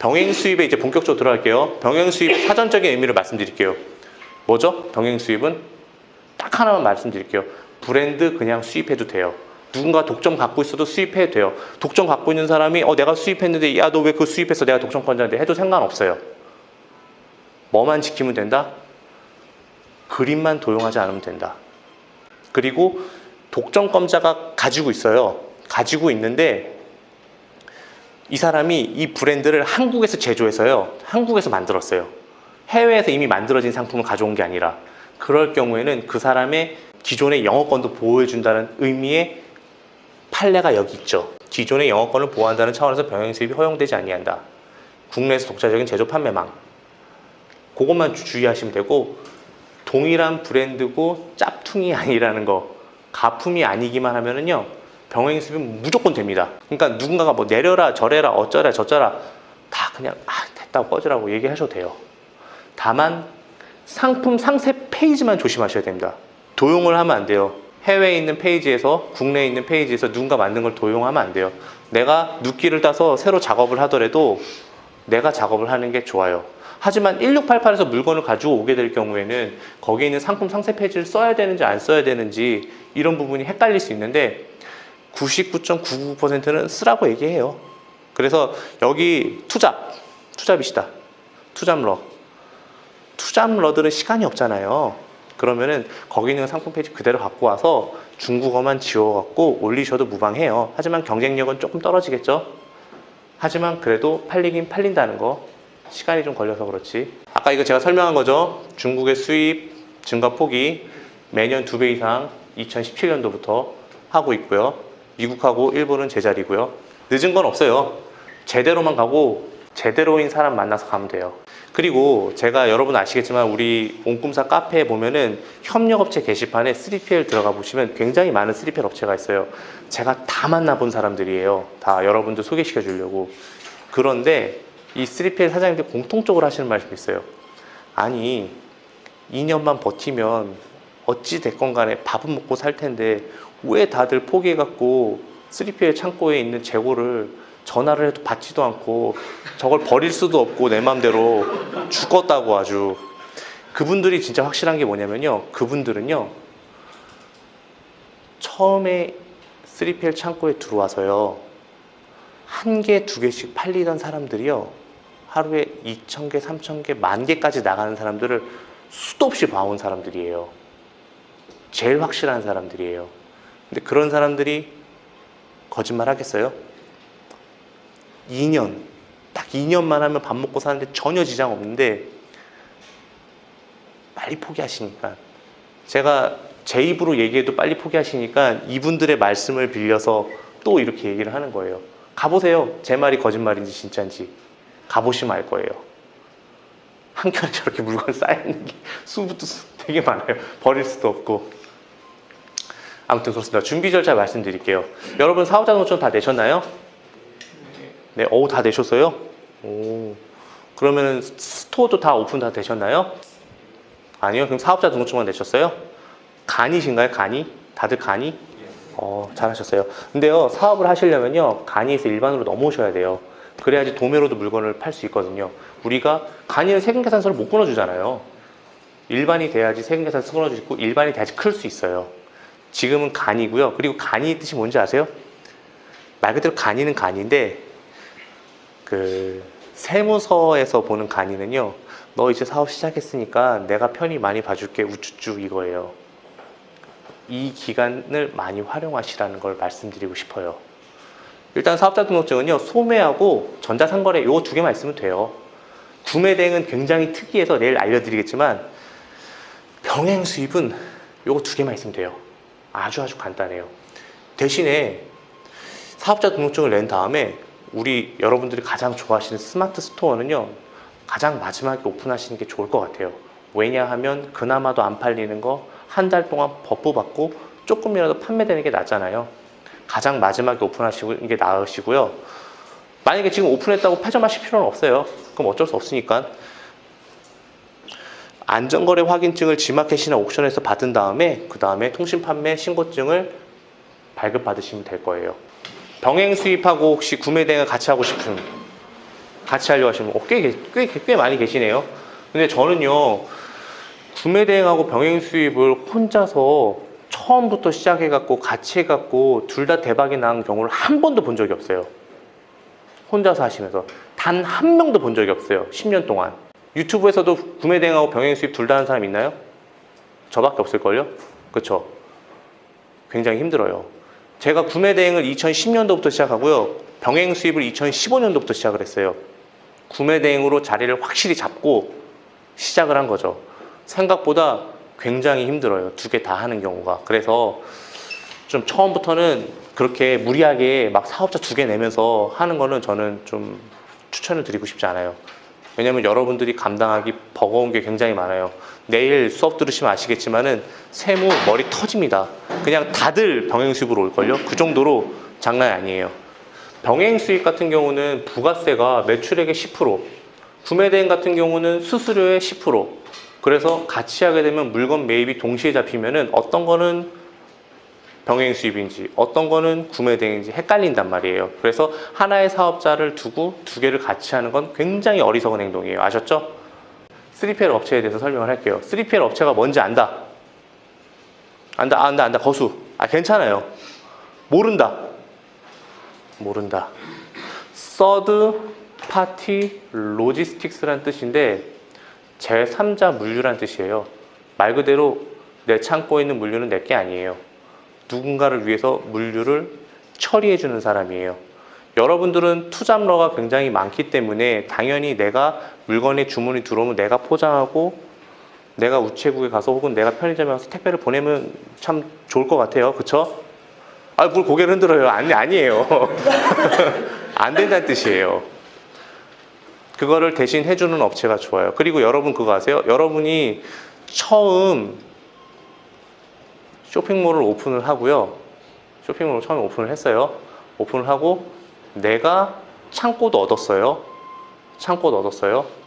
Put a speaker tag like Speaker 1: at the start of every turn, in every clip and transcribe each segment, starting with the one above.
Speaker 1: 병행 수입에 이제 본격적으로 들어갈게요. 병행 수입 사전적인 의미를 말씀드릴게요. 뭐죠? 병행 수입은 딱 하나만 말씀드릴게요. 브랜드 그냥 수입해도 돼요. 누군가 독점 갖고 있어도 수입해도 돼요. 독점 갖고 있는 사람이 내가 수입했는데 야 너 왜 그거 수입했어? 내가 독점권자인데 해도 상관없어요. 뭐만 지키면 된다? 그림만 도용하지 않으면 된다. 그리고 독점권자가 가지고 있어요. 가지고 있는데 이 사람이 이 브랜드를 한국에서 제조해서요. 한국에서 만들었어요. 해외에서 이미 만들어진 상품을 가져온 게 아니라 그럴 경우에는 그 사람의 기존의 영어권도 보호해준다는 의미의 판례가 여기 있죠. 기존의 영어권을 보호한다는 차원에서 병행 수입이 허용되지 아니한다. 국내에서 독자적인 제조 판매망. 그것만 주의하시면 되고 동일한 브랜드고 짭퉁이 아니라는 거 가품이 아니기만 하면은요 병행 수입은 무조건 됩니다. 그러니까 누군가가 뭐 내려라 저래라 어쩌라 저쩌라 다 그냥 됐다고 꺼지라고 얘기하셔도 돼요. 다만 상품 상세 페이지만 조심하셔야 됩니다. 도용을 하면 안 돼요. 해외에 있는 페이지에서 국내에 있는 페이지에서 누군가 만든 걸 도용하면 안 돼요. 내가 눕기를 따서 새로 작업을 하더라도 내가 작업을 하는 게 좋아요. 하지만 1688에서 물건을 가지고 오게 될 경우에는 거기에 있는 상품 상세 페이지를 써야 되는지 안 써야 되는지 이런 부분이 헷갈릴 수 있는데 99.99%는 쓰라고 얘기해요. 그래서 여기 투잡이시다. 투잡러들은 시간이 없잖아요. 그러면은 거기 있는 상품 페이지 그대로 갖고 와서 중국어만 지워갖고 올리셔도 무방해요. 하지만 경쟁력은 조금 떨어지겠죠. 하지만 그래도 팔리긴 팔린다는 거 시간이 좀 걸려서 그렇지. 아까 이거 제가 설명한 거죠. 중국의 수입 증가 폭이 매년 2배 이상 2017년도부터 하고 있고요. 미국하고 일본은 제자리고요. 늦은 건 없어요. 제대로만 가고 제대로인 사람 만나서 가면 돼요. 그리고 제가 여러분 아시겠지만 우리 옹꿈사 카페에 보면은 협력업체 게시판에 3PL 들어가 보시면 굉장히 많은 3PL 업체가 있어요. 제가 다 만나본 사람들이에요. 다 여러분들 소개시켜 주려고. 그런데 이 3PL 사장님들 공통적으로 하시는 말씀이 있어요. 아니 2년만 버티면 어찌 됐건 간에 밥은 먹고 살 텐데 왜 다들 포기해갖고 3PL 창고에 있는 재고를 전화를 해도 받지도 않고 저걸 버릴 수도 없고 내 맘대로 죽었다고 아주. 그분들이 진짜 확실한 게 뭐냐면요. 그분들은요. 처음에 3PL 창고에 들어와서요. 1개, 2개씩 팔리던 사람들이요. 하루에 2,000개, 3,000개, 10,000개까지 나가는 사람들을 수도 없이 봐온 사람들이에요. 제일 확실한 사람들이에요. 근데 그런 사람들이 거짓말 하겠어요? 2년, 딱 2년만 하면 밥 먹고 사는데 전혀 지장 없는데 빨리 포기하시니까 제가 제 입으로 얘기해도 빨리 포기하시니까 이분들의 말씀을 빌려서 또 이렇게 얘기를 하는 거예요. 가보세요. 제 말이 거짓말인지 진짜인지 가보시면 알 거예요. 한켠에 저렇게 물건 쌓여있는 게 수부터 되게 많아요. 버릴 수도 없고. 아무튼 그렇습니다. 준비 절차 말씀드릴게요. 여러분 사업자 등록증 다 내셨나요? 네, 다 내셨어요? 오, 그러면 스토어도 다 오픈 다 되셨나요? 아니요, 그럼 사업자 등록증만 내셨어요? 간이신가요? 간이? 다들 간이? 잘하셨어요. 근데요, 사업을 하시려면요, 간이에서 일반으로 넘어오셔야 돼요. 그래야지 도매로도 물건을 팔 수 있거든요. 우리가 간이는 세금계산서를 못 끊어주잖아요. 일반이 돼야지 세금계산서 끊어줄 수 있고, 일반이 돼야지 클 수 있어요. 지금은 간이고요. 그리고 간이 뜻이 뭔지 아세요? 말 그대로 간이는 간인데, 세무서에서 보는 간이는요, 너 이제 사업 시작했으니까 내가 편히 많이 봐줄게 우쭈쭈 이거예요. 이 기간을 많이 활용하시라는 걸 말씀드리고 싶어요. 일단 사업자 등록증은요, 소매하고 전자상거래 요 2개만 있으면 돼요. 구매 대행은 굉장히 특이해서 내일 알려드리겠지만 병행 수입은 요거 2개만 있으면 돼요. 아주 간단해요. 대신에 사업자 등록증을 낸 다음에 우리 여러분들이 가장 좋아하시는 스마트 스토어는요, 가장 마지막에 오픈하시는 게 좋을 것 같아요. 왜냐하면 그나마도 안 팔리는 거 한 달 동안 버프 받고 조금이라도 판매되는 게 낫잖아요. 가장 마지막에 오픈하시는 게 나으시고요. 만약에 지금 오픈했다고 폐점하실 필요는 없어요. 그럼 어쩔 수 없으니까. 안전거래 확인증을 G마켓이나 옥션에서 받은 다음에 그 다음에 통신판매 신고증을 발급받으시면 될 거예요. 병행 수입하고 혹시 구매 대행을 같이 하고 싶은 같이 하려고 하시는 분 꽤 많이 계시네요. 근데 저는요, 구매 대행하고 병행 수입을 혼자서 처음부터 시작해갖고 같이 해갖고 둘 다 대박이 난 경우를 한 번도 본 적이 없어요. 혼자서 하시면서 단 한 명도 본 적이 없어요. 10년 동안. 유튜브에서도 구매 대행하고 병행 수입 둘 다 하는 사람 있나요? 저밖에 없을걸요? 그쵸? 굉장히 힘들어요. 제가 구매 대행을 2010년도부터 시작하고요, 병행 수입을 2015년도부터 시작을 했어요. 구매 대행으로 자리를 확실히 잡고 시작을 한 거죠. 생각보다 굉장히 힘들어요. 두 개 다 하는 경우가. 그래서 좀 처음부터는 그렇게 무리하게 막 사업자 두 개 내면서 하는 거는 저는 좀 추천을 드리고 싶지 않아요. 왜냐면 여러분들이 감당하기 버거운 게 굉장히 많아요. 내일 수업 들으시면 아시겠지만은 세무 머리 터집니다. 그냥 다들 병행 수입으로 올걸요? 그 정도로 장난이 아니에요. 병행 수입 같은 경우는 부가세가 매출액의 10%, 구매 대행 같은 경우는 수수료의 10%. 그래서 같이 하게 되면 물건 매입이 동시에 잡히면은 어떤 거는 병행 수입인지 어떤 거는 구매 대행인지 헷갈린단 말이에요. 그래서 하나의 사업자를 두고 두 개를 같이 하는 건 굉장히 어리석은 행동이에요. 아셨죠? 3PL 업체에 대해서 설명을 할게요. 3PL 업체가 뭔지 안다. 안다. 거수. 괜찮아요. 모른다. 서드 파티 로지스틱스라는 뜻인데 제3자 물류란 뜻이에요. 말 그대로 내 창고에 있는 물류는 내 게 아니에요. 누군가를 위해서 물류를 처리해 주는 사람이에요. 여러분들은 투잡러가 굉장히 많기 때문에 당연히 내가 물건에 주문이 들어오면 내가 포장하고 내가 우체국에 가서 혹은 내가 편의점에 가서 택배를 보내면 참 좋을 것 같아요. 그쵸? 뭘 고개를 흔들어요. 아니에요. 안 된다는 뜻이에요. 그거를 대신 해주는 업체가 좋아요. 그리고 여러분 그거 아세요? 여러분이 처음 쇼핑몰을 오픈을 하고요. 쇼핑몰을 처음에 오픈을 했어요. 오픈을 하고 내가 창고도 얻었어요.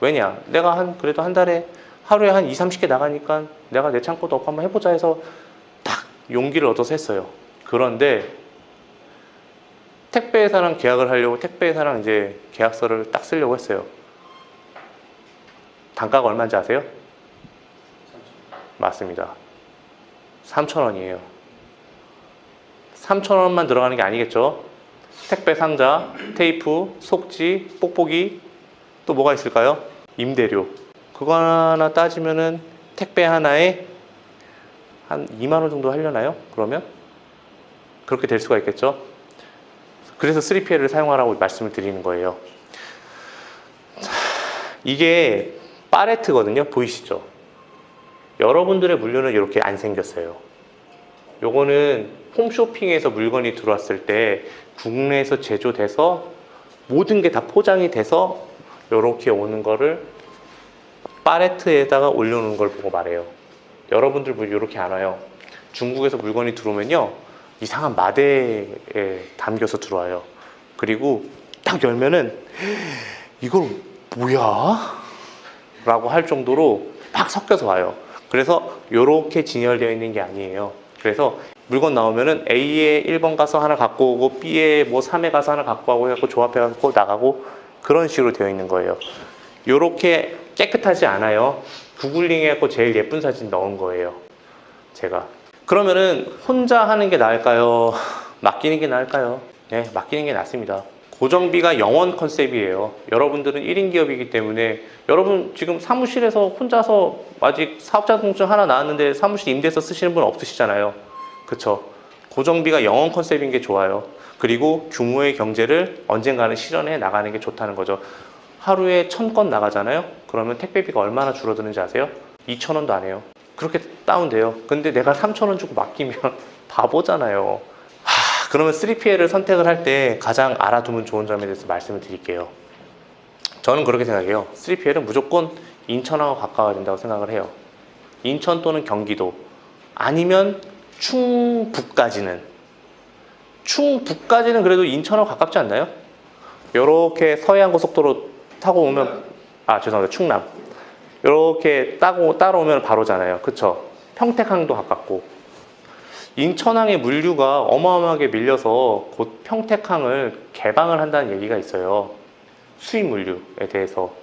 Speaker 1: 왜냐? 내가 그래도 한 달에 하루에 한 20, 30개 나가니까 내가 내 창고도 얻고 한번 해보자 해서 딱 용기를 얻어서 했어요. 그런데 택배회사랑 계약을 하려고 택배회사랑 이제 계약서를 딱 쓰려고 했어요. 단가가 얼마인지 아세요? 맞습니다. 3,000원이에요. 3,000원만 들어가는 게 아니겠죠? 택배 상자, 테이프, 속지, 뽁뽁이, 또 뭐가 있을까요? 임대료. 그거 하나 따지면은 택배 하나에 한 2만 원 정도 하려나요? 그러면? 그렇게 될 수가 있겠죠? 그래서 3PL을 사용하라고 말씀을 드리는 거예요. 이게 팔레트거든요. 보이시죠? 여러분들의 물류는 이렇게 안 생겼어요. 요거는 홈쇼핑에서 물건이 들어왔을 때 국내에서 제조돼서 모든 게 다 포장이 돼서 이렇게 오는 거를 팔레트에다가 올려놓은 걸 보고 말해요. 여러분들 물류 이렇게 안 와요. 중국에서 물건이 들어오면요, 이상한 마대에 담겨서 들어와요. 그리고 딱 열면은 이걸 뭐야? 라고 할 정도로 막 섞여서 와요. 그래서 이렇게 진열되어 있는 게 아니에요. 그래서 물건 나오면은 A에 1번 가서 하나 갖고 오고 B에 뭐 3에 가서 하나 갖고 오고 해서 조합해 갖고 나가고 그런 식으로 되어 있는 거예요. 이렇게 깨끗하지 않아요. 구글링 해갖고 제일 예쁜 사진 넣은 거예요. 제가. 그러면은 혼자 하는 게 나을까요? 맡기는 게 나을까요? 네, 맡기는 게 낫습니다. 고정비가 영원 컨셉이에요. 여러분들은 1인 기업이기 때문에 여러분 지금 사무실에서 혼자서 아직 사업자 등록증 하나 나왔는데 사무실 임대해서 쓰시는 분 없으시잖아요. 그쵸? 고정비가 영원 컨셉인 게 좋아요. 그리고 규모의 경제를 언젠가는 실현해 나가는 게 좋다는 거죠. 하루에 1000건 나가잖아요. 그러면 택배비가 얼마나 줄어드는지 아세요? 2,000원도 안 해요. 그렇게 다운돼요. 근데 내가 3,000원 주고 맡기면 바보잖아요. 그러면 3PL을 선택을 할 때 가장 알아두면 좋은 점에 대해서 말씀을 드릴게요. 저는 그렇게 생각해요. 3PL은 무조건 인천하고 가까워야 된다고 생각을 해요. 인천 또는 경기도, 아니면 충북까지는 그래도 인천하고 가깝지 않나요? 이렇게 서해안 고속도로 타고 오면, 죄송합니다, 충남 이렇게 따라오면 바로잖아요. 그쵸? 평택항도 가깝고. 인천항의 물류가 어마어마하게 밀려서 곧 평택항을 개방을 한다는 얘기가 있어요. 수입 물류에 대해서.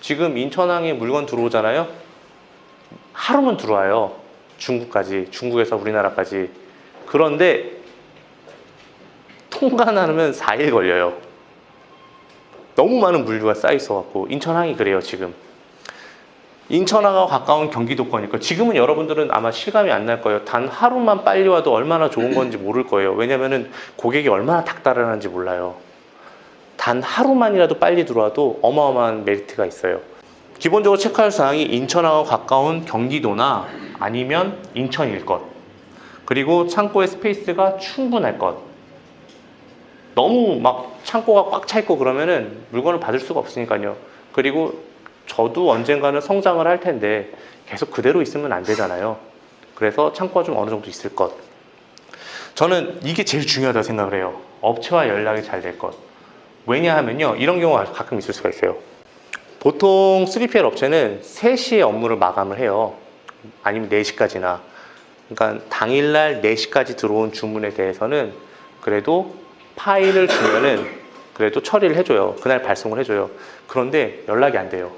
Speaker 1: 지금 인천항에 물건 들어오잖아요. 하루면 들어와요. 중국까지, 중국에서 우리나라까지. 그런데 통관하면 4일 걸려요. 너무 많은 물류가 쌓여 있어갖고. 인천항이 그래요 지금. 인천항하고 가까운 경기도권이니까 지금은 여러분들은 아마 실감이 안 날 거예요. 단 하루만 빨리 와도 얼마나 좋은 건지 모를 거예요. 왜냐면은 고객이 얼마나 닥달하는지 몰라요. 단 하루만이라도 빨리 들어와도 어마어마한 메리트가 있어요. 기본적으로 체크할 사항이 인천하고 가까운 경기도나 아니면 인천일 것, 그리고 창고의 스페이스가 충분할 것. 너무 막 창고가 꽉 차 있고 그러면은 물건을 받을 수가 없으니까요. 그리고 저도 언젠가는 성장을 할 텐데 계속 그대로 있으면 안 되잖아요. 그래서 창고가 좀 어느 정도 있을 것. 저는 이게 제일 중요하다고 생각을 해요. 업체와 연락이 잘 될 것. 왜냐하면요, 이런 경우가 가끔 있을 수가 있어요. 보통 3PL 업체는 3시에 업무를 마감을 해요. 아니면 4시까지나. 그러니까 당일날 4시까지 들어온 주문에 대해서는 그래도 파일을 주면은 그래도 처리를 해줘요. 그날 발송을 해줘요. 그런데 연락이 안 돼요.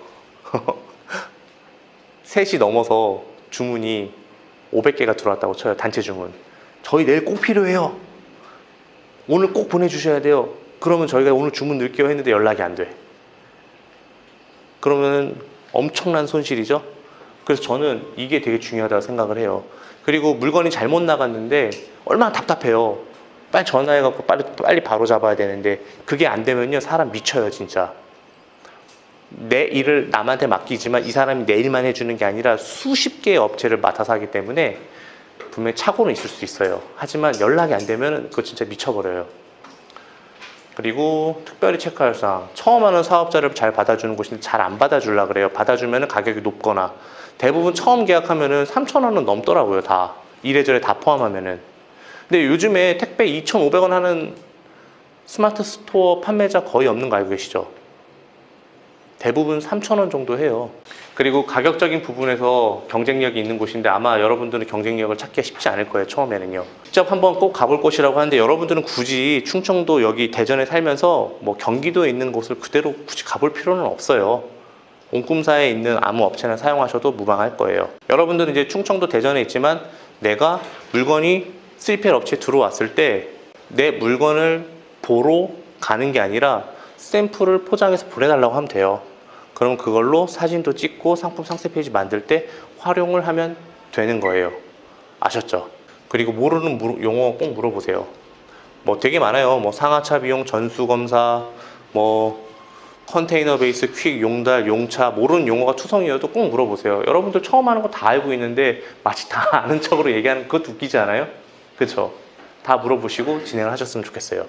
Speaker 1: 3시 넘어서 주문이 500개가 들어왔다고 쳐요. 단체 주문. 저희 내일 꼭 필요해요. 오늘 꼭 보내주셔야 돼요. 그러면 저희가 오늘 주문 넣을게요 했는데 연락이 안 돼. 그러면 엄청난 손실이죠. 그래서 저는 이게 되게 중요하다고 생각을 해요. 그리고 물건이 잘못 나갔는데 얼마나 답답해요. 빨리 전화해갖고 빨리 바로 잡아야 되는데 그게 안 되면요, 사람 미쳐요 진짜. 내 일을 남한테 맡기지만 이 사람이 내 일만 해주는 게 아니라 수십 개의 업체를 맡아서 하기 때문에 분명히 착오는 있을 수 있어요. 하지만 연락이 안 되면 그거 진짜 미쳐버려요. 그리고 특별히 체크할 사항, 처음 하는 사업자를 잘 받아주는 곳인데 잘 안 받아주려고 그래요. 받아주면 가격이 높거나. 대부분 처음 계약하면은 3,000원은 넘더라고요. 다 이래저래 다 포함하면은. 근데 요즘에 택배 2,500원 하는 스마트 스토어 판매자 거의 없는 거 알고 계시죠? 대부분 3,000원 정도 해요. 그리고 가격적인 부분에서 경쟁력이 있는 곳인데 아마 여러분들은 경쟁력을 찾기가 쉽지 않을 거예요. 처음에는요. 직접 한번 꼭 가볼 곳이라고 하는데 여러분들은 굳이 충청도 여기 대전에 살면서 뭐 경기도에 있는 곳을 그대로 굳이 가볼 필요는 없어요. 옹꿈사에 있는 아무 업체나 사용하셔도 무방할 거예요. 여러분들은 이제 충청도 대전에 있지만 내가 물건이 3PL 업체에 들어왔을 때 내 물건을 보러 가는 게 아니라 샘플을 포장해서 보내달라고 하면 돼요. 그럼 그걸로 사진도 찍고 상품 상세 페이지 만들 때 활용을 하면 되는 거예요. 아셨죠? 그리고 모르는 용어 꼭 물어보세요. 뭐 되게 많아요. 뭐 상하차 비용, 전수검사, 뭐 컨테이너 베이스, 퀵, 용달, 용차, 모르는 용어가 투성이어도 꼭 물어보세요. 여러분들 처음 하는 거 다 알고 있는데 마치 다 아는 척으로 얘기하는 그것도 웃기지 않아요? 그쵸? 다 물어보시고 진행을 하셨으면 좋겠어요.